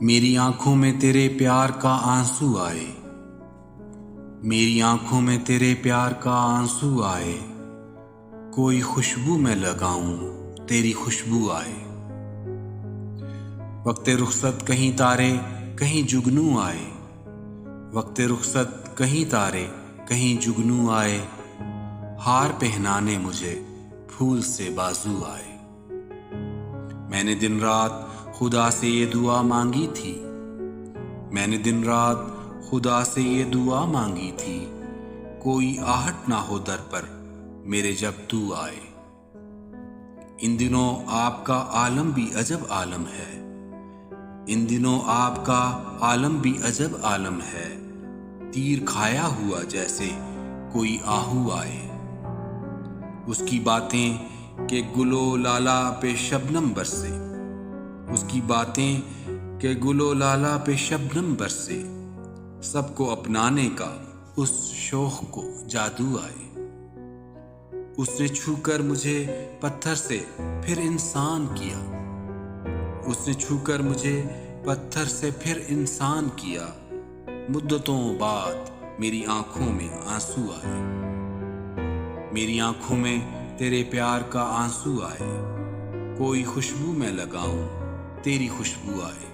میری آنکھوں میں تیرے پیار کا آنسو آئے، میری آنکھوں میں تیرے پیار کا آنسو آئے، کوئی خوشبو میں لگاؤں تیری خوشبو آئے۔ وقت رخصت کہیں تارے کہیں جگنو آئے، وقت رخصت کہیں تارے کہیں جگنو آئے، ہار پہنانے مجھے پھول سے بازو آئے۔ میں نے دن رات خدا سے یہ دعا مانگی تھی، میں نے دن رات خدا سے یہ دعا مانگی تھی، کوئی آہٹ نہ ہو در پر میرے جب تو آئے۔ ان دنوں آپ کا عالم بھی عجب عالم ہے، ان دنوں آپ کا عالم بھی عجب عالم ہے، تیر کھایا ہوا جیسے کوئی آہو آئے۔ اس کی باتیں کہ گلو لالا پہ شبنم برسے، اس کی باتیں کہ گلو لالا پہ شبنم برسے، سب کو اپنانے کا اس شوق کو جادو آئے۔ اس نے چھو کر مجھے پتھر سے پھر انسان کیا، اس نے چھو کر مجھے پتھر سے پھر انسان کیا، مدتوں بعد میری آنکھوں میں آنسو آئے، میری آنکھوں میں تیرے پیار کا آنسو آئے، کوئی خوشبو میں لگاؤں تیری خوشبو آئے۔